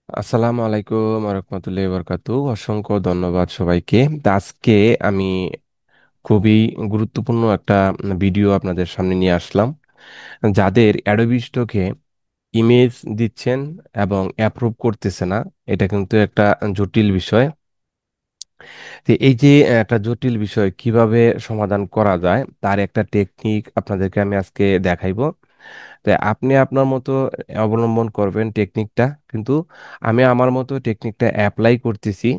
আসসালামু আলাইকুম রহমতুল্লাহি বরকাতু। অসংখ্য ধন্যবাদ সবাইকে। তা আজকে আমি খুবই গুরুত্বপূর্ণ একটা ভিডিও আপনাদের সামনে নিয়ে আসলাম। যাদের অ্যাডোবি স্টকে ইমেজ দিচ্ছেন এবং অ্যাপ্রুভ করতেছে না, এটা কিন্তু একটা জটিল বিষয়। তো এই যে একটা জটিল বিষয় কিভাবে সমাধান করা যায় তার একটা টেকনিক আপনাদেরকে আমি আজকে দেখাইবো। তো আপনি আপনার মতো অবলম্বন করবেন টেকনিকটা, কিন্তু আমি আমার মতো টেকনিকটা অ্যাপ্লাই করতেছি।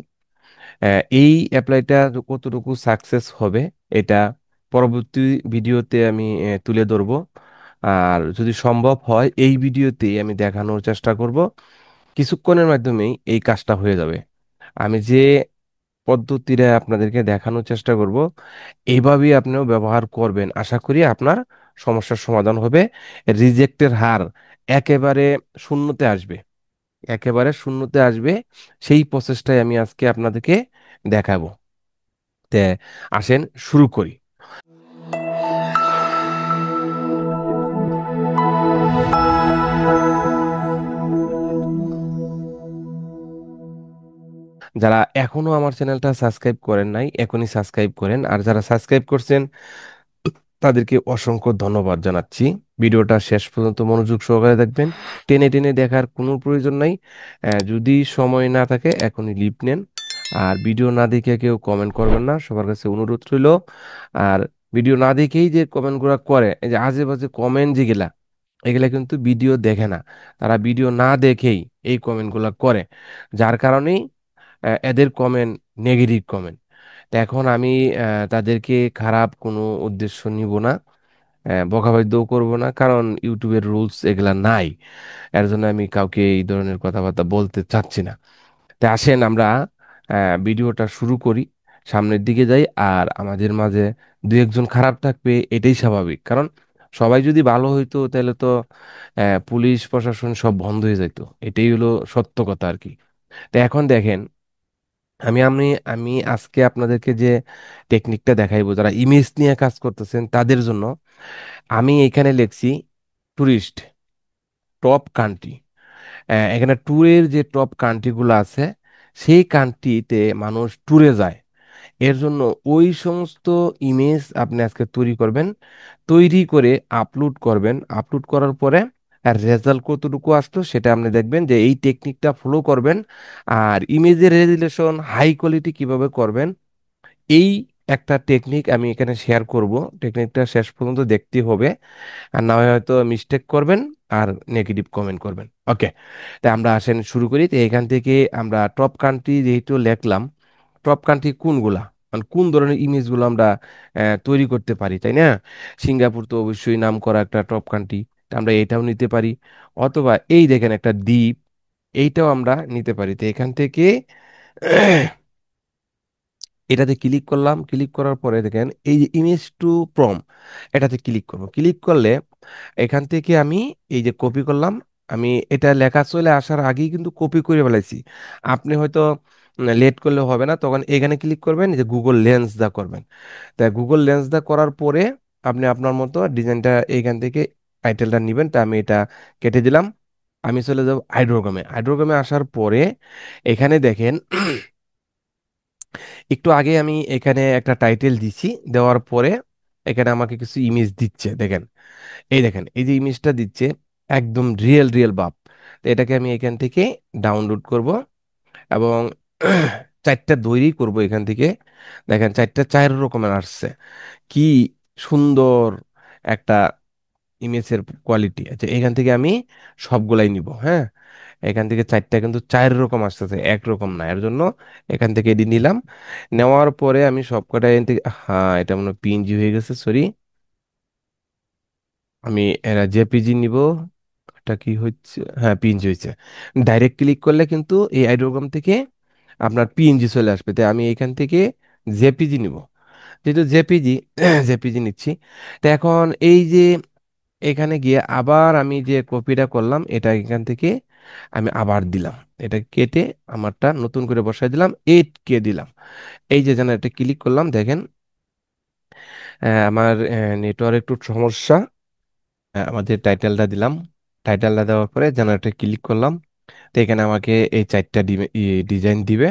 এই অ্যাপ্লাইটা কতটুকু সাকসেস হবে এটা পরবর্তী ভিডিওতে আমি তুলে ধরবো। আর যদি সম্ভব হয় এই ভিডিওতেই আমি দেখানোর চেষ্টা করব, কিছুক্ষণের মাধ্যমেই এই কাজটা হয়ে যাবে। আমি যে পদ্ধতিটা আপনাদেরকে দেখানোর চেষ্টা করব, এইভাবেই আপনিও ব্যবহার করবেন, আশা করি আপনার সমস্যার সমাধান হবে। রিজেক্টের হার একেবারে শূন্যতে আসবে, একেবারে শূন্যতে আসবে। সেই প্রসেসটাই আমি আজকে আপনাদেরকে দেখাবো। তে আসেন শুরু করি। যারা এখনো আমার চ্যানেলটা সাবস্ক্রাইব করেন নাই, এখনই সাবস্ক্রাইব করেন। আর যারা সাবস্ক্রাইব করছেন তাদেরকে অসংখ্য ধন্যবাদ জানাচ্ছি। ভিডিওটা শেষ পর্যন্ত মনোযোগ সহকারে দেখবেন, টেনে টেনে দেখার কোনো প্রয়োজন নাই। যদি সময় না থাকে এখনই লিভ নেন। আর ভিডিও না দেখে কেউ কমেন্ট করবেন না, সবার কাছে অনুরোধ রইল। আর ভিডিও না দেখেই যে কমেন্টগুলো করে, এই যে আজে বাজে কমেন্ট যেগুলা, এগুলা কিন্তু ভিডিও দেখে না। তারা ভিডিও না দেখেই এই কমেন্টগুলো করে, যার কারণেই এদের কমেন্ট নেগেটিভ কমেন্ট। তো এখন আমি তাদেরকে খারাপ কোনো উদ্দেশ্য নিব না, বকাবাদ্যও করব না, কারণ ইউটিউবের রুলস এগুলা নাই। এর জন্য আমি কাউকে এই ধরনের কথাবার্তা বলতে চাচ্ছি না। তো আসেন আমরা ভিডিওটা শুরু করি, সামনের দিকে যাই। আর আমাদের মাঝে দু একজন খারাপ থাকবে, এটাই স্বাভাবিক, কারণ সবাই যদি ভালো হইতো তাহলে তো পুলিশ প্রশাসন সব বন্ধ হয়ে যেত। এটাই হলো সত্য কথা আর কি। তো এখন দেখেন, আমি আমি আমি আজকে আপনাদেরকে যে টেকনিকটা দেখাইবো, যারা ইমেজ নিয়ে কাজ করতেছেন তাদের জন্য। আমি এখানে লিখছি টুরিস্ট টপ কান্ট্রি। এখানে ট্যুরের যে টপ কান্ট্রিগুলো আছে, সেই কান্ট্রিতে মানুষ ট্যুরে যায়। এর জন্য ওই সমস্ত ইমেজ আপনি আজকে তৈরি করবেন, তৈরি করে আপলোড করবেন। আপলোড করার পরে আর রেজাল্ট কতটুকু আসলো সেটা আপনি দেখবেন, যে এই টেকনিকটা ফলো করবেন। আর ইমেজের রেজুলেশন হাই কোয়ালিটি কিভাবে করবেন, এই একটা টেকনিক আমি এখানে শেয়ার করব। টেকনিকটা শেষ পর্যন্ত দেখতে হবে, আর না হয় হয়তো মিস্টেক করবেন আর নেগেটিভ কমেন্ট করবেন। ওকে, তাই আমরা আসেন শুরু করি। তো এখান থেকে আমরা টপ কান্ট্রি যেহেতু লিখলাম, টপ কান্ট্রি কোনগুলা, মানে কোন ধরনের ইমেজগুলো আমরা তৈরি করতে পারি, তাই না? সিঙ্গাপুর তো অবশ্যই নাম করা একটা টপ কান্ট্রি, আমরা এটাও নিতে পারি। অথবা এই দেখেন একটা দ্বীপ, এইটাও আমরা নিতে পারি। তো এখান থেকে এটাতে ক্লিক করলাম, ক্লিক করার পরে দেখেন এই যে ইমেজ টু প্রম, এটাতে ক্লিক করব। ক্লিক করলে এখান থেকে আমি এই যে কপি করলাম, আমি এটা লেখা চলে আসার আগেই কিন্তু কপি করে ফেলাইছি। আপনি হয়তো লেট করলে হবে না, তখন এখানে ক্লিক করবেন, এই যে গুগল লেন্স দা করবেন। তাই গুগল লেন্স দা করার পরে আপনি আপনার মতো ডিজাইনটা এইখান থেকে টাইটেলটা নেবেন। তা আমি এটা কেটে দিলাম। আমি চলে যাব হাইড্রোগ্রামে। হাইড্রোগ্রামে আসার পরে এখানে দেখেন একটু আগে আমি এখানে একটা টাইটেল দিছি, দেওয়ার পরে এখানে আমাকে কিছু ইমেজ দিচ্ছে দেখেন। এই দেখেন এই যে ইমেজটা দিচ্ছে, একদম রিয়েল রিয়েল বাপ। তো এটাকে আমি এখান থেকে ডাউনলোড করব এবং চারটা তৈরি করব এখান থেকে। দেখেন চারটা চার রকমের আসছে, কি সুন্দর একটা ইমেজের কোয়ালিটি। আচ্ছা, এখান থেকে আমি সবগুলাই নিব, হ্যাঁ। এখান থেকে চারটা কিন্তু চার রকম আসতেছে, একরকম না। এর জন্য এখান থেকে এটি নিলাম। নেওয়ার পরে আমি সবকটা এখান থেকে, হ্যাঁ এটা মনে পিএনজি হয়ে গেছে, সরি। আমি এরা জেপিজি নিব। এটা কি হচ্ছে, হ্যাঁ পিএনজি হয়েছে। ডাইরেক্ট ক্লিক করলে কিন্তু এই আইডোগ্রাম থেকে আপনার পিএনজি চলে আসবে। তাই আমি এখান থেকে জেপিজি নিব, যেহেতু জেপিজি জেপিজি নিচ্ছি। তো এখন এই যে এখানে গিয়ে আবার আমি যে কপিটা করলাম এটা এখান থেকে আমি আবার দিলাম, এটা কেটে আমারটা নতুন করে বসাই দিলাম, 8K দিলাম। এই যে জানা এটা ক্লিক করলাম, দেখেন আমার নেটওয়ার্ক একটু সমস্যা। আমাদের টাইটেলটা দিলাম, টাইটেলটা দেওয়ার পরে জেনারেটে ক্লিক করলাম। তো এখানে আমাকে এই চারটা ডিজাইন দিবে।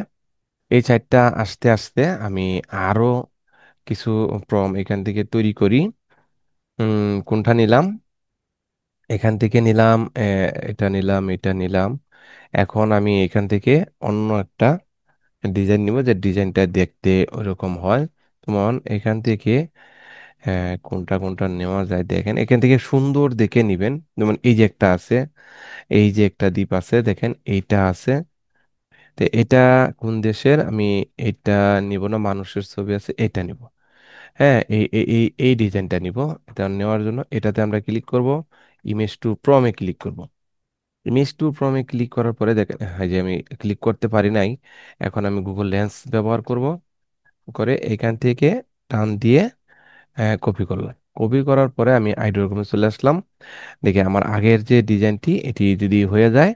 এই চারটা আস্তে আস্তে আমি আরো কিছু প্রম এখান থেকে তৈরি করি। কোনটা নিলাম? এখান থেকে নিলাম, এটা নিলাম, এটা নিলাম। এখন আমি এখান থেকে অন্য একটা ডিজাইন নিব, যে ডিজাইনটা দেখতে ওরকম হয়। যেমন এখান থেকে কোনটা কোনটা নেওয়া যায় দেখেন, এখান থেকে সুন্দর দেখে নিবেন। যেমন এই যে একটা আছে, এই যে একটা দ্বীপ আছে দেখেন, এইটা আছে। তো এটা কোন দেশের, আমি এটা নিব না, মানুষের ছবি আছে, এটা নিব। হ্যাঁ, এই ডিজাইনটা নিব। এটা নেওয়ার জন্য এটাতে আমরা ক্লিক করব, ইমেজ টু প্রমে ক্লিক করব। ইমেজ টু প্রমে ক্লিক করার পরে দেখেন, হ্যাঁ, যে আমি ক্লিক করতে পারি নাই। এখন আমি গুগল লেন্স ব্যবহার করব, করে এখান থেকে টান দিয়ে কপি করলাম। কপি করার পরে আমি আইডি রকমে চলে আসলাম। দেখি আমার আগের যে ডিজাইনটি এটি যদি হয়ে যায়,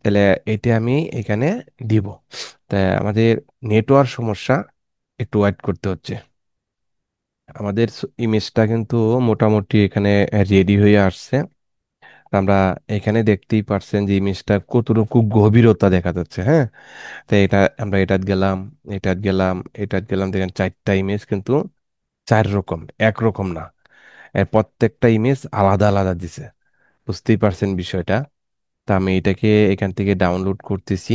তাহলে এটা আমি এখানে দিব। তাই আমাদের নেটওয়ার্ক সমস্যা, একটু ওয়েট করতে হচ্ছে। আমাদের ইমেজটা কিন্তু মোটামুটি এখানে রেডি হয়ে আসছে। আমরা এখানে দেখতেই পারছেন যে ইমেজটা কতটুকু গভীরতা দেখা যাচ্ছে। হ্যাঁ, তো এটা আমরা এটাত গেলাম, এটাত গেলাম, এটাত গেলাম, দেখেন চারটা ইমেজ কিন্তু চার রকম, একরকম না। এর প্রত্যেকটা ইমেজ আলাদা আলাদা দিছে। বুঝতেই পারছেন বিষয়টা। তা আমি এটাকে এখান থেকে ডাউনলোড করতেছি।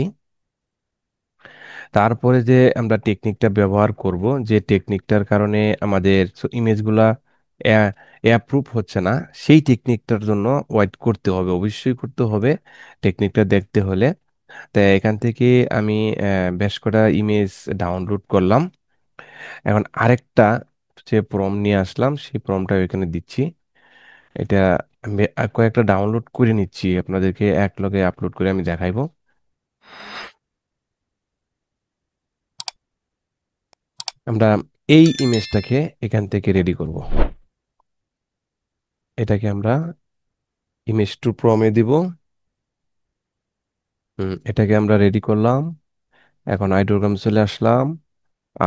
তারপরে যে আমরা টেকনিকটা ব্যবহার করব, যে টেকনিকটার কারণে আমাদের ইমেজগুলা অ্যাপ্রুভ হচ্ছে না, সেই টেকনিকটার জন্য ওয়েট করতে হবে, অবশ্যই করতে হবে টেকনিকটা দেখতে হলে। তাই এখান থেকে আমি বেশ কটা ইমেজ ডাউনলোড করলাম। এখন আরেকটা যে প্রম নিয়ে আসলাম, সেই প্রমটা এখানে দিচ্ছি। এটা আমি কয়েকটা ডাউনলোড করে নিচ্ছি, আপনাদেরকে এক লগে আপলোড করে আমি দেখাইবো। আমরা এই ইমেজটাকে এখান থেকে রেডি করব। এটাকে আমরা ইমেজ টু প্রমে দিব। এটাকে আমরা রেডি করলাম। এখন আইডোগ্রাম চলে আসলাম।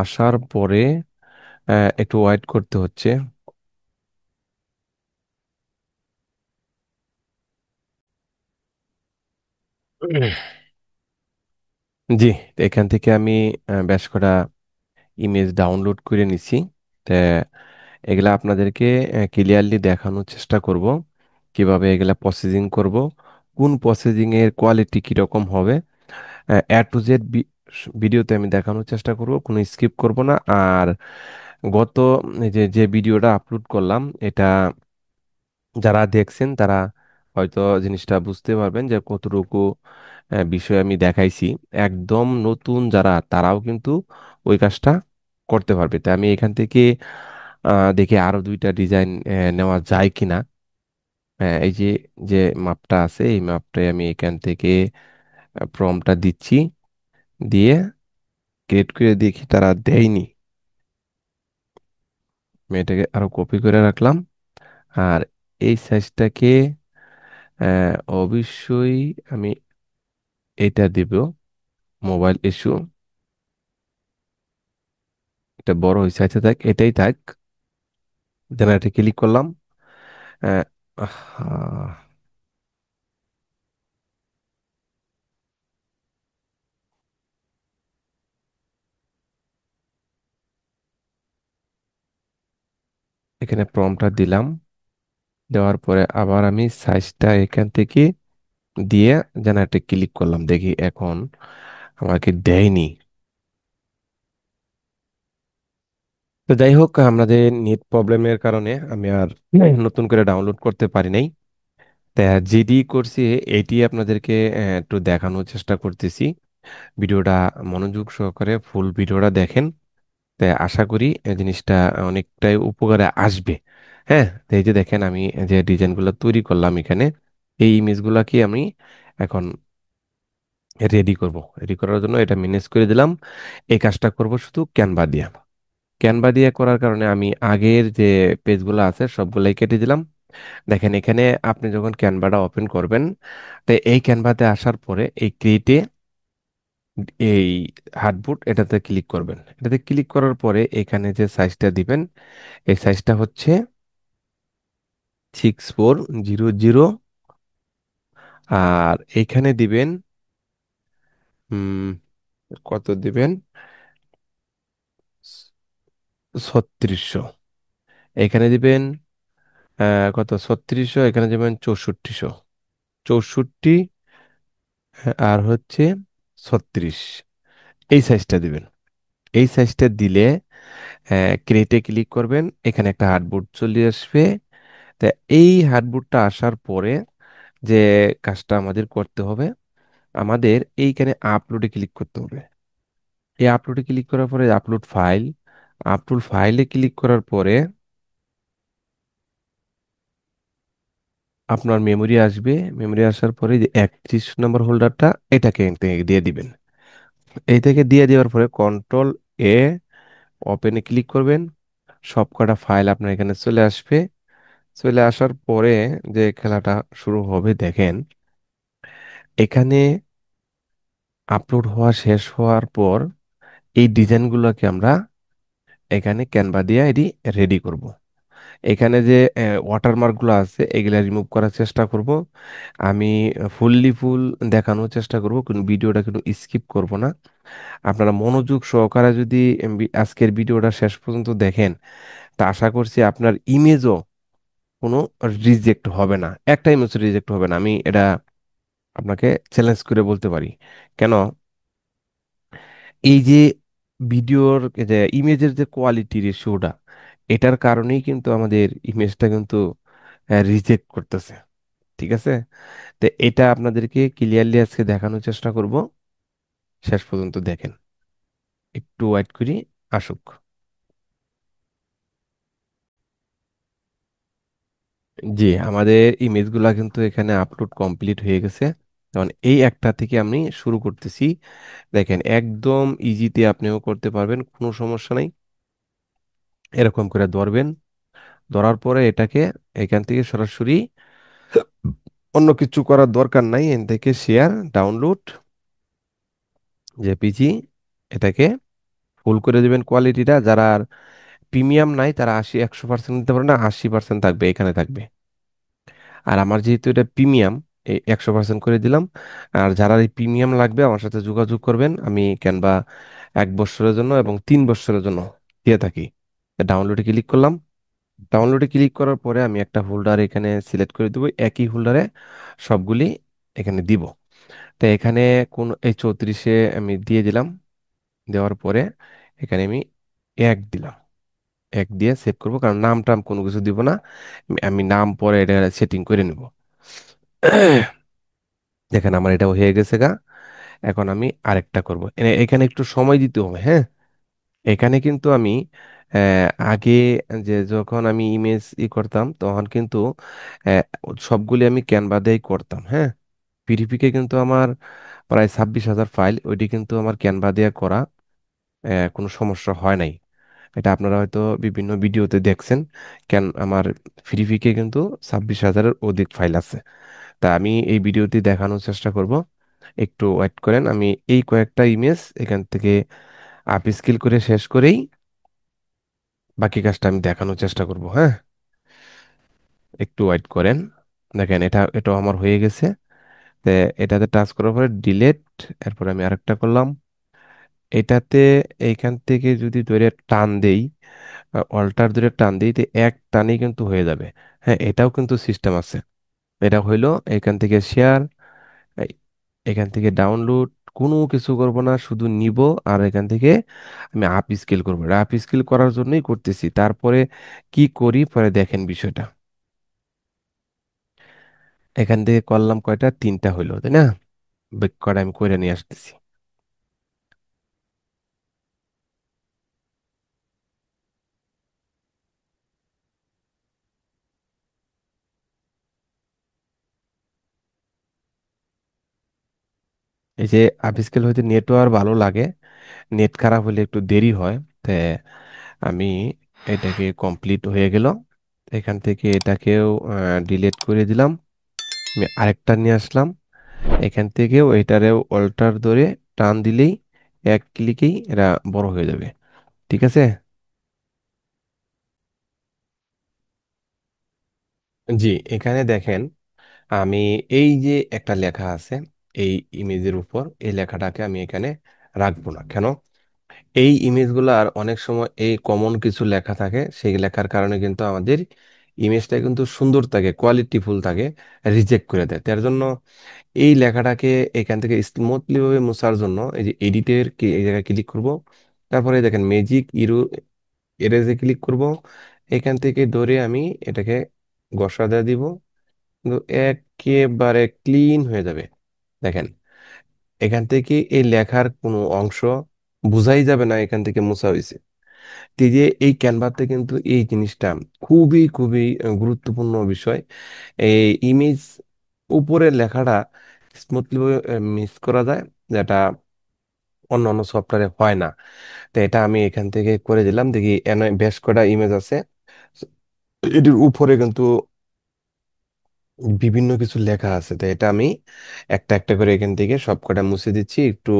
আসার পরে একটু ওয়েট করতে হচ্ছে। উম, জি, তো এখান থেকে আমি বেশ কটা ইমেজ ডাউনলোড করে নিছি। তা এগুলা আপনাদেরকে ক্লিয়ারলি দেখানোর চেষ্টা করব, কিভাবে এগুলা প্রসেসিং করব, কোন প্রসেসিং এর কোয়ালিটি কিরকম হবে। এ টু জেড ভিডিওতে আমি দেখানোর চেষ্টা করব, কোনো স্কিপ করব না। আর গত এই যে যে ভিডিওটা আপলোড করলাম, এটা যারা দেখছেন তারা হয়তো জিনিসটা বুঝতে পারবেন যে কতটুকু বিষয় আমি দেখাইছি। একদম নতুন যারা, তারাও কিন্তু ওই কাজটা করতে পারবে। তাই আমি এখান থেকে দেখি আরো দুইটা ডিজাইন নেওয়া যায় কিনা। এই যে যে মাপটা আছে, এই মাপটাই আমি এখান থেকে প্রমটা দিচ্ছি, দিয়ে ক্রিয়েট করে দেখি তারা দেয়নি। আমি এটাকে আরো কপি করে রাখলাম। আর এই সাইজটাকে অবশ্যই আমি এটা দিব, মোবাইল ইস্যু। এটা বড় হয়েছে, আচ্ছা থাক, এটাই থাক। দেন এটা ক্লিক করলাম। আহ, আহ, এখানে প্রম্পটটা দিলাম। দেওয়ার পরে আবার আমি সাইজটা এখান থেকে দিয়ে জেনারেটে ক্লিক করলাম, দেখি এখন আমাকে দেয়নি। তো যাই হোক, আমাদের নেট প্রবলেমের কারণে আমি আর নতুন করে ডাউনলোড করতে পারি নাই। তা যেটি করছি এটি আপনাদেরকে একটু দেখানোর চেষ্টা করতেছি। ভিডিওটা মনোযোগ সহকারে ফুল ভিডিওটা দেখেন। তাই আশা করি এই জিনিসটা অনেকটাই উপকারে আসবে। হ্যাঁ, তো এই যে দেখেন আমি যে ডিজাইনগুলো তৈরি করলাম এখানে, এই ইমেজগুলোকে আমি এখন রেডি করব। রেডি করার জন্য এটা ম্যানেজ করে দিলাম। এই কাজটা করব শুধু ক্যানভা দিয়ে। ক্যানভা দিয়ে করার কারণে আমি আগের যে পেজগুলো আছে সবগুলাই কেটে দিলাম। দেখেন এখানে আপনি যখন ক্যানভাটা ওপেন করবেন, তো এই ক্যানভাতে আসার পরে এই ক্রিয়েটে এই হার্ডবোর্ড এটাতে ক্লিক করবেন। এটাতে ক্লিক করার পরে এখানে যে সাইজটা দিবেন, এই সাইজটা হচ্ছে 6400। আর এখানে দিবেন হুম, কত দিবেন? 3600। এখানে দিবেন কত, 3600, এখানে দিবেন 6400। 64 আর হচ্ছে 36, এই সাইজটা দিবেন। এই সাইজটা দিলে ক্রিয়েটে ক্লিক করবেন, এখানে একটা হার্ডবোর্ড চলে আসবে। তা এই হার্ডবোর্ডটা আসার পরে যে কাজটা আমাদের করতে হবে, আমাদের এইখানে আপলোডে ক্লিক করতে হবে। এই আপলোডে ক্লিক করার পরে আপলোড ফাইল, আপলোড ফাইলে ক্লিক করার পরে আপনার মেমোরি আসবে। মেমোরি আসার পরে যে 31 নম্বর হোল্ডারটা, এটাকে এখান থেকে দিয়ে দিবেন। এই থেকে দিয়ে দেওয়ার পরে কন্ট্রোল এ, ওপেনে ক্লিক করবেন। সব কটা ফাইল আপনার এখানে চলে আসবে। চলে আসার পরে যে খেলাটা শুরু হবে দেখেন, এখানে আপলোড হওয়া শেষ হওয়ার পর এই ডিজাইনগুলোকে আমরা এখানে ক্যানভা দিয়ে এটি রেডি করব। এখানে যে ওয়াটারমার্কগুলো আছে এগুলা রিমুভ করার চেষ্টা করব। আমি ফুল দেখানোর চেষ্টা করব, কিন্তু ভিডিওটা কিন্তু স্কিপ করব না। আপনারা মনোযোগ সহকারে যদি আজকের ভিডিওটা শেষ পর্যন্ত দেখেন, তা আশা করছি আপনার ইমেজও কোনো রিজেক্ট হবে না, একটা ইমেজ রিজেক্ট হবে না, আমি এটা আপনাকে চ্যালেঞ্জ করে বলতে পারি। কেন? এই যে ভিডিওর যে ইমেজের যে কোয়ালিটি রেশিওটা, এটার কারণেই কিন্তু আমাদের ইমেজটা কিন্তু রিজেক্ট করতেছে। ঠিক আছে? তো এটা আপনাদেরকে ক্লিয়ারলি আজকে দেখানোর চেষ্টা করব। শেষ পর্যন্ত দেখেন, একটু ওয়েট করি, আসুক। জি, আমাদের ইমেজগুলা কিন্তু এখানে আপলোড কমপ্লিট হয়ে গেছে। তখন এই একটা থেকে আমি শুরু করতেছি। দেখেন, একদম ইজিতে আপনিও করতে পারবেন, কোনো সমস্যা নাই। এরকম করে ধরবেন, ধরার পরে এটাকে এখান থেকে সরাসরি, অন্য কিছু করার দরকার নাই, এখান থেকে শেয়ার, ডাউনলোড, জেপিজি, এটাকে ফুল করে দেবেন। কোয়ালিটিটা যারা প্রিমিয়াম নাই তারা 100% নিতে পারে না, 80% থাকবে, এখানে থাকবে। আর আমার যেহেতু এটা প্রিমিয়াম, এই 100% করে দিলাম। আর যারা এই প্রিমিয়াম লাগবে আমার সাথে যোগাযোগ করবেন, আমি ক্যানভা 1 বছরের জন্য এবং 3 বছরের জন্য দিয়ে থাকি। ডাউনলোডে ক্লিক করলাম। ডাউনলোডে ক্লিক করার পরে আমি একটা হোল্ডার এখানে সিলেক্ট করে দেবো, একই হোল্ডারে সবগুলি এখানে দিব। তো এখানে কোন এই 34-এ আমি দিয়ে দিলাম। দেওয়ার পরে এখানে আমি এক দিলাম। এক দিয়ে সেভ করব, কারণ নাম টাম কোনো কিছু দিব না। আমি নাম পরে এটা সেটিং করে নেব। দেখেন আমার এটা হয়ে গেছে গা। এখন আমি আরেকটা করব, এখানে একটু সময় দিতে হবে, হ্যাঁ। এখানে কিন্তু আমি আগে যে যখন আমি ইমেজ করতাম তখন কিন্তু আহ, সবগুলি আমি ক্যানভা দিয়েই করতাম, হ্যাঁ। পিডিপিকে কিন্তু আমার প্রায় 26,000 ফাইল, ওইটি কিন্তু আমার ক্যানভা দিয়ে করা, কোনো সমস্যা হয় নাই। এটা আপনারা হয়তো বিভিন্ন ভিডিওতে দেখছেন। কেন আমার ফ্রিপিকে কিন্তু 26,000-এর অধিক ফাইল আছে। তা আমি এই ভিডিওটি দেখানোর চেষ্টা করব। একটু ওয়েট করেন, আমি এই কয়েকটা ইমেজ এখান থেকে আপ স্কেল করে শেষ করেই বাকি কাজটা আমি দেখানোর চেষ্টা করব, হ্যাঁ। একটু ওয়েট করেন। দেখেন এটাও আমার হয়ে গেছে। তো এটাতে টাচ করার পরে ডিলেট, এরপর আমি আরেকটা করলাম। এটাতে এইখান থেকে যদি ধরে টান দেই, অল্টার ধরে টান দিই, তো এক টানেই কিন্তু হয়ে যাবে। হ্যাঁ, এটাও কিন্তু সিস্টেম আছে। এটা হইলো এখান থেকে শেয়ার, এখান থেকে ডাউনলোড, কোনো কিছু করব না, শুধু নিব। আর এখান থেকে আমি আপ স্কেল করবো, আপ স্কেল করার জন্যই করতেছি। তারপরে কি করি পরে দেখেন বিষয়টা। এখান থেকে করলাম কয়টা, 3টা হইলো, তাই না? বেক কটা আমি করে নিয়ে আসতেছি। এই যে আপ স্কেল হইতে নেটও আর ভালো লাগে, নেট খারাপ হলে একটু দেরি হয়। তো আমি এটাকে কমপ্লিট হয়ে গেল। এখান থেকে এটাকেও ডিলিট করে দিলাম। আমি আরেকটা নিয়ে আসলাম। এখান থেকেও এটারেও অল্টার ধরে টান দিলেই এক ক্লিকেই এরা বড় হয়ে যাবে। ঠিক আছে? জি, এখানে দেখেন, আমি এই যে একটা লেখা আছে, এই ইমেজের উপর এই লেখাটাকে আমি এখানে রাখবো না। কেন? এই ইমেজগুলো আর অনেক সময় এই কমন কিছু লেখা থাকে, সেই লেখার কারণে কিন্তু আমাদের ইমেজটা কিন্তু সুন্দর থাকে, কোয়ালিটিফুল থাকে, রিজেক্ট করে দেয়। তার জন্য এই লেখাটাকে এখান থেকে স্মুথলি ভাবে মোছার জন্য এই যে এডিটের এই জায়গায় ক্লিক করব, তারপরে দেখেন ম্যাজিক ইরো এরেজে ক্লিক করব, এখান থেকে ধরে আমি এটাকে ঘষা দিয়ে দিব, কিন্তু একেবারে ক্লিন হয়ে যাবে। দেখেন এখান থেকে এই লেখার কোনো অংশ বোঝাই যাবে না এখান থেকে মোছা হয়েছে। তো এই যে এই ক্যানভাতে কিন্তু এই জিনিসটা খুবই খুবই গুরুত্বপূর্ণ বিষয়। এই ইমেজ উপরের লেখাটা স্মুথলি মিস করা যায়, যেটা অন্য অন্য সফটওয়্যারে হয় না। তো এটা আমি এখান থেকে করে দিলাম, দেখি এনে বেশ কটা ইমেজ আছে, এটির উপরে কিন্তু বিভিন্ন কিছু লেখা আছে। তো এটা আমি একটা একটা করে এখান থেকে সবকটা মুছে দিচ্ছি। একটু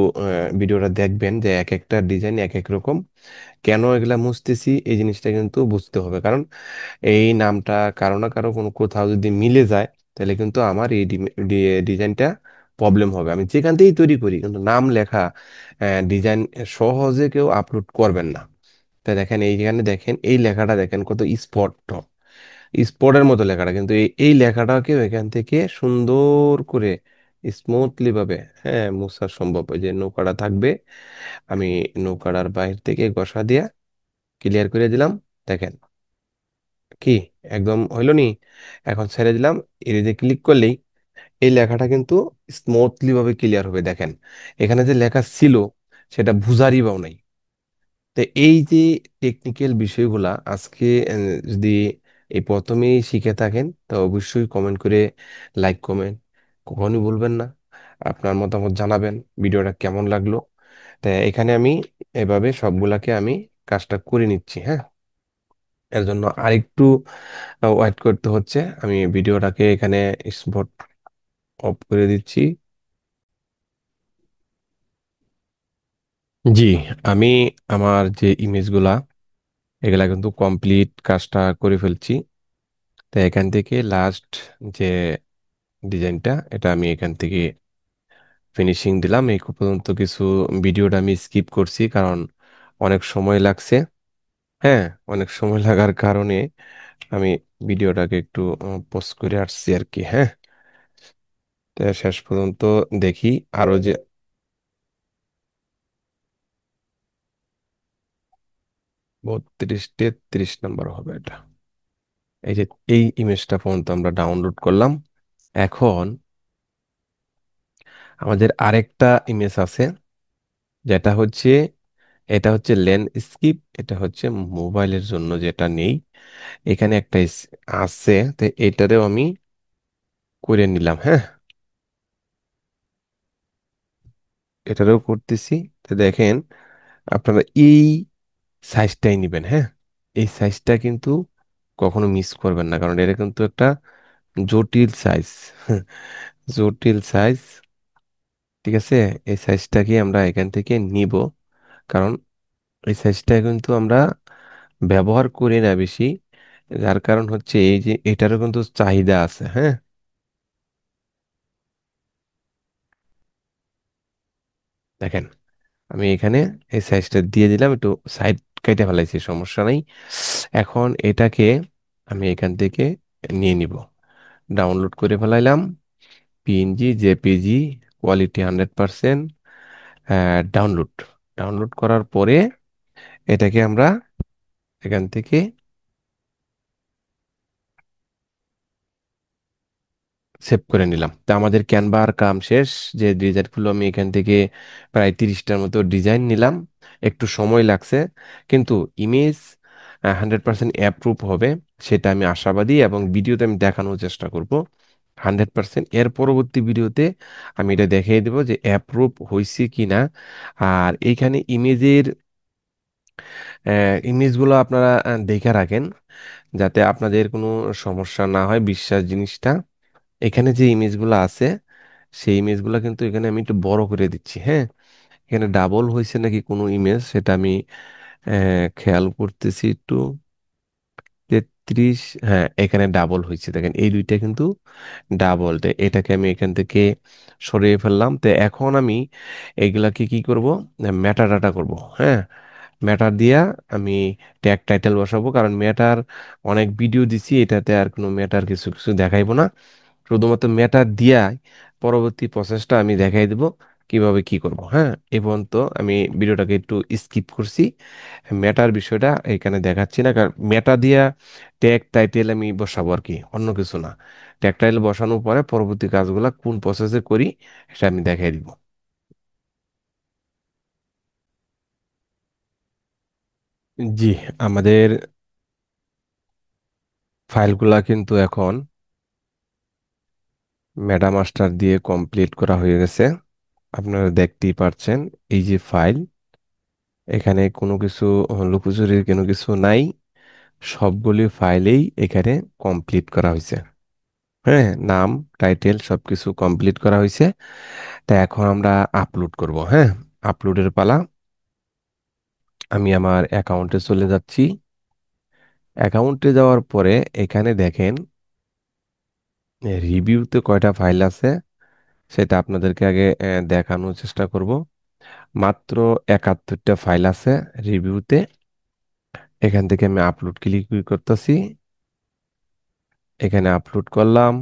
ভিডিওটা দেখবেন যে এক একটা ডিজাইন এক এক রকম। কেন এগুলা মুছতেছি এই জিনিসটা কিন্তু বুঝতে হবে, কারণ এই নামটা কারো না কারো কোনো কোথাও যদি মিলে যায়, তাহলে কিন্তু আমার এই ডিজাইনটা প্রবলেম হবে। আমি যেখান থেকেই তৈরি করি কিন্তু নাম লেখা ডিজাইন সহজে কেউ আপলোড করবেন না। তাই দেখেন এইখানে দেখেন এই লেখাটা দেখেন কত স্পষ্ট, স্পটের মতো লেখাটা, কিন্তু এই লেখাটাকেও এখান থেকে সুন্দর করে স্মুথলি ভাবে মোছা সম্ভব। ওই যে নৌকাটা থাকবে, আমি নৌকাটার বাইরে থেকে ঘষা দিয়া ক্লিয়ার করে দিলাম। দেখেন কি একদম হইলো নি। এখন ছেড়ে দিলাম, এরিজে ক্লিক করলেই এই লেখাটা কিন্তু স্মুথলি ভাবে ক্লিয়ার হবে। দেখেন এখানে যে লেখা ছিল সেটা বুঝারই পাও নাই। তো এই যে টেকনিক্যাল বিষয়গুলা আজকে যদি এই প্রথমেই শিখে থাকেন, তো অবশ্যই কমেন্ট করে, লাইক কমেন্ট কখনই বলবেন না, আপনার মতামত জানাবেন ভিডিওটা কেমন লাগলো। তাই এখানে আমি এভাবে সবগুলাকে আমি কাজটা করে নিচ্ছি। হ্যাঁ, এর জন্য আরেকটু ওয়েট করতে হচ্ছে। আমি ভিডিওটাকে এখানে স্পট অফ করে দিচ্ছি। জি, আমি আমার যে ইমেজগুলা এগুলা কিন্তু কমপ্লিট কাজটা করে ফেলছি। তো এখান থেকে লাস্ট যে ডিজাইনটা এটা আমি এখান থেকে ফিনিশিং দিলাম। এই পর্যন্ত কিছু ভিডিওটা আমি স্কিপ করছি, কারণ অনেক সময় লাগছে। হ্যাঁ, অনেক সময় লাগার কারণে আমি ভিডিওটাকে একটু পোস্ট করে আসছি আর কি। হ্যাঁ, তো শেষ পর্যন্ত দেখি আরো যে 32 33 নম্বর হবে এটা। এই যে এই ইমেজটা পর্যন্ত আমরা ডাউনলোড করলাম। এখন আমাদের আরেকটা ইমেজ আছে, যেটা হচ্ছে এটা হচ্ছে ল্যান্ডস্কেপ। এটা হচ্ছে মোবাইলের জন্য যেটা নেই, এখানে একটা আছে। তো এটারেও আমি করে নিলাম। হ্যাঁ, এটারেও করতেছি। তো দেখেন আপনারা এই সাইজটাই নিবেন। হ্যাঁ, এই সাইজটা কিন্তু কখনো মিস করবেন না, কারণ এটা কিন্তু একটা জটিল সাইজ। জটিল সাইজ। ঠিক আছে, এই সাইজটাকে আমরা এখান থেকে নিব, কারণ এই সাইজটা কিন্তু আমরা ব্যবহার করি না বেশি। যার কারণ হচ্ছে এই যে এটারও কিন্তু চাহিদা আছে। হ্যাঁ, দেখেন আমি এখানে এই সাইজটা দিয়ে দিলাম, একটু সাইড কেটে ফেলাইছি, সমস্যা নাই। এখন এটাকে আমি এখান থেকে নিয়ে নিব, ডাউনলোড করে ফেলাইলাম। PNG JPG quality 100%। Download download করার পরে এটাকে আমরা এখান থেকে সেভ করে নিলাম। তা আমাদের ক্যানভার কাম শেষ। যে ডিজাইনগুলো আমি এখান থেকে প্রায় 30টার মতো ডিজাইন নিলাম, একটু সময় লাগছে, কিন্তু ইমেজ 100% অ্যাপ্রুভ হবে সেটা আমি আশাবাদী, এবং ভিডিওতে আমি দেখানোর চেষ্টা করব 100%। এর পরবর্তী ভিডিওতে আমি এটা দেখিয়ে দেবো যে অ্যাপ্রুভ হয়েছে কি না। আর এইখানে ইমেজগুলো আপনারা দেখে রাখেন, যাতে আপনাদের কোনো সমস্যা না হয় বিশ্বাস জিনিসটা। এখানে যে ইমেজগুলো আছে সেই ইমেজগুলো কিন্তু এখানে আমি একটু বড় করে দিচ্ছি। হ্যাঁ, এখানে ডাবল হয়েছে নাকি কোনো ইমেজ সেটা আমি খেয়াল করতেছি একটু। 33, হ্যাঁ এখানে ডাবল হয়েছে, দেখেন এই দুইটা কিন্তু ডাবল। এটাকে আমি এখান থেকে সরিয়ে ফেললাম। তো এখন আমি এগুলাকে কি করব, মেটা ডাটা করব। হ্যাঁ, মেটার দিয়া আমি ট্যাগ টাইটেল বসাবো, কারণ মেটার অনেক ভিডিও দিছি, এটাতে আর কোনো মেটার কিছু কিছু দেখাইবো না। শুধুমাত্র মেটা দিয়াই পরবর্তী প্রসেসটা আমি দেখাই দেব কিভাবে কি করব। হ্যাঁ, এই পর্যন্ত আমি ভিডিওটাকে একটু স্কিপ করছি। মেটার বিষয়টা এখানে দেখাচ্ছি না, কারণ মেটা দিয়া ট্যাগ টাইটেল আমি বসাবো আর কি, অন্য কিছু না। ট্যাগ টাইটেল বসানোর পরে পরবর্তী কাজগুলো কোন প্রসেসে করি সেটা আমি দেখাই দিব। জি, আমাদের ফাইলগুলা কিন্তু এখন মেটামাস্টার দিয়ে কমপ্লিট করা হয়ে গেছে। আপনারা দেখতেই পাচ্ছেন, এই যে ফাইল, এখানে কোনো কিছু লুকোচুরির কোনো কিছু নাই। সবগুলি ফাইলেই এখানে কমপ্লিট করা হয়েছে। হ্যাঁ, নাম, টাইটেল সবকিছু কমপ্লিট করা হয়েছে। তা এখন আমরা আপলোড করব। হ্যাঁ, আপলোডের পালা। আমি আমার অ্যাকাউন্টে চলে যাচ্ছি। অ্যাকাউন্টে যাওয়ার পরে এখানে দেখেন রিভিউতে কয়টা ফাইল আছে সেটা আপনাদেরকে আগে দেখানোর চেষ্টা করব। মাত্র 71টা ফাইল আছে রিভিউতে। এখান থেকে আমি আপলোড ক্লিক করতেছি, এখানে আপলোড করলাম।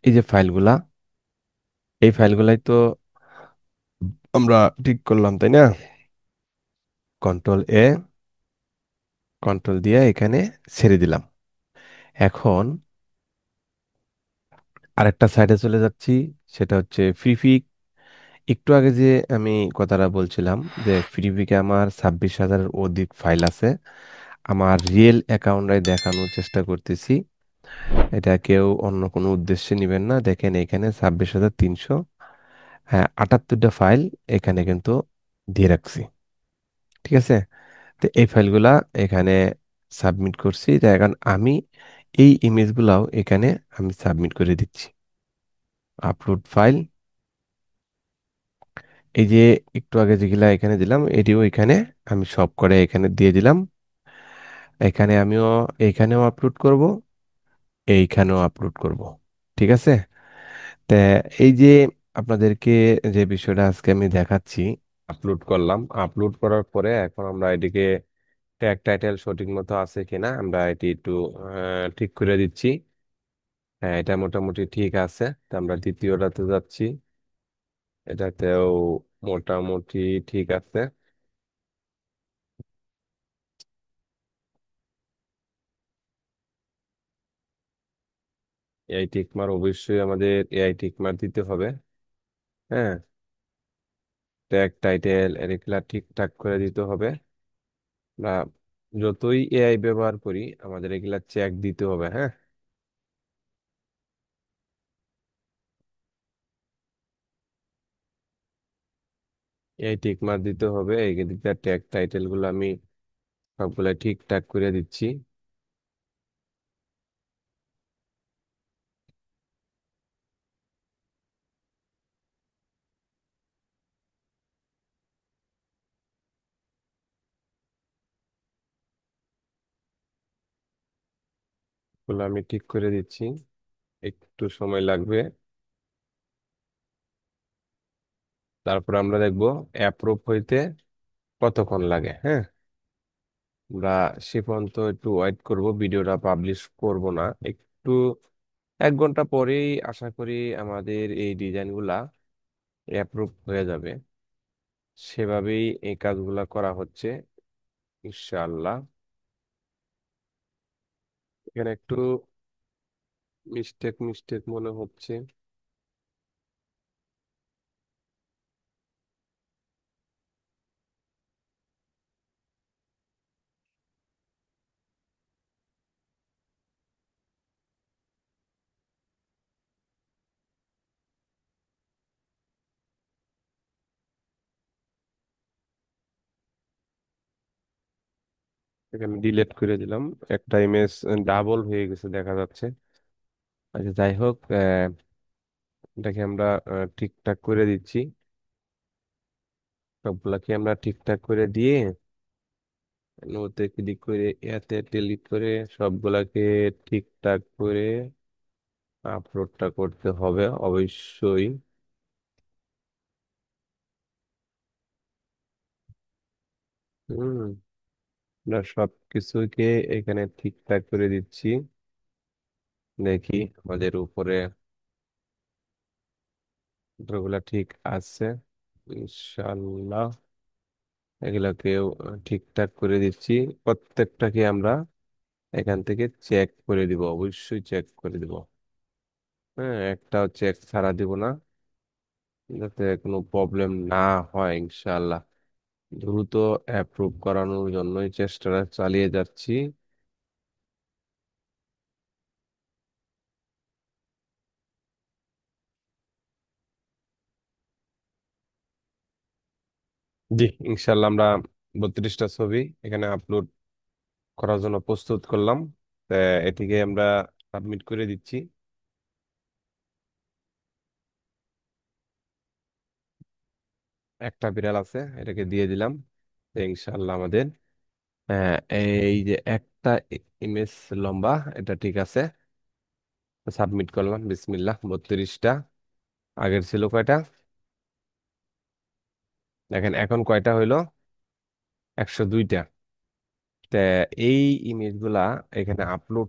এই যে ফাইলগুলা, এই ফাইলগুলাই তো আমরা ঠিক করলাম, তাই না? কন্ট্রোল A, কন্ট্রোল দিয়ে এখানে ছেড়ে দিলাম। এখন আরেকটা সাইডে চলে যাচ্ছি, সেটা হচ্ছে ফ্রিফিক। একটু আগে যে আমি কথাটা বলছিলাম যে ফ্রিফিকে আমার 26,000-এর অধিক ফাইল আছে। আমার রিয়েল অ্যাকাউন্টে দেখানোর চেষ্টা করতেছি, এটা কেউ অন্য কোনো উদ্দেশ্যে নেবেন না। দেখেন এখানে 26,300, হ্যাঁ 78টা ফাইল এখানে কিন্তু দিয়ে রাখছি। ঠিক আছে, তো এই ফাইলগুলা এখানে সাবমিট করছি। তো এখন আমি এই ইমেজগুলাও এখানে আমি সাবমিট করে দিচ্ছি। আপলোড ফাইল, এই যে একটু আগে যেগুলা এখানে দিলাম এটিও এখানে আমি সব করে এখানে দিয়ে দিলাম। এখানে আমিও এইখানেও আপলোড করব, এইখানেও আপলোড করব। ঠিক আছে, তা এই যে আপনাদেরকে যে বিষয়টা আজকে আমি দেখাচ্ছি, আপলোড করলাম। আপলোড করার পরে এখন আমরা এটিকে ট্যাগ টাইটেল সঠিক মতো আছে কিনা আমরা এটি একটু ঠিক করে দিচ্ছি। হ্যাঁ, এটা মোটামুটি ঠিক আছে। তো আমরা দ্বিতীয়টাতে যাচ্ছি, এটাতেও মোটামুটি ঠিক আছে। এআই টিকমার অবশ্যই আমাদের এআই টিকমার দিতে হবে। হ্যাঁ, ট্যাগ টাইটেল এগুলা ঠিকঠাক করে দিতে হবে। বা যতই এআই ব্যবহার করি আমাদের এগুলা চেক দিতে হবে। হ্যাঁ, এআই টিকমার দিতে হবে। এই দিকটা ট্যাগ টাইটেল গুলো আমি সবগুলা ঠিকঠাক করে দিচ্ছি। গুলো আমি ঠিক করে দিচ্ছি, একটু সময় লাগবে। তারপর আমরা দেখবো অ্যাপ্রুভ হইতে কতক্ষণ লাগে। হ্যাঁ, আমরা সে পর্যন্ত একটু ওয়েট করব, ভিডিওটা পাবলিশ করব না একটু। 1 ঘন্টা পরেই আশা করি আমাদের এই ডিজাইনগুলা অ্যাপ্রুভ হয়ে যাবে। সেভাবেই এই কাজগুলা করা হচ্ছে ইনশাআল্লাহ। এখানে একটু মিস্টেক মিস্টেক মনে হচ্ছে। এখানে ডিলিট করে দিলাম, একটা ইমেজ ডাবল হয়ে গেছে দেখা যাচ্ছে। আচ্ছা যাই হোক, এটাকে আমরা ঠিকঠাক করে দিচ্ছি। সবগুলাকে আমরা ঠিকঠাক করে দিয়ে নোতে ক্লিক করে এতে ডিলিট করে সবগুলাকে ঠিকঠাক করে আপলোডটা করতে হবে অবশ্যই। হুম, আমরা সব কিছুকে এখানে ঠিকঠাক করে দিচ্ছি। দেখি আমাদের উপরে ওগুলা ঠিক আছে ইনশাল্লাহ। এগুলাকেও ঠিকঠাক করে দিচ্ছি। প্রত্যেকটাকে আমরা এখান থেকে চেক করে দিব, অবশ্যই চেক করে দিব। হ্যাঁ, একটাও চেক ছাড়া দিব না, যাতে কোনো প্রবলেম না হয় ইনশাল্লাহ। দ্রুত অ্যাপ্রুভ করানোর জন্যই চেষ্টাটা চালিয়ে যাচ্ছি। জি, ইনশাল্লাহ আমরা 32টা ছবি এখানে আপলোড করার জন্য প্রস্তুত করলাম। তা এটিকে আমরা সাবমিট করে দিচ্ছি। একটা বিড়াল আছে, এটাকে দিয়ে দিলাম। তো ইনশাল্লাহ আমাদের এই যে একটা ইমেজ লম্বা, এটা ঠিক আছে। সাবমিট করলাম, বিসমিল্লাহ। 32টা। আগের ছিল কয়টা? দেখেন এখন কয়টা হইলো? 102টা। তা এই ইমেজগুলা এখানে আপলোড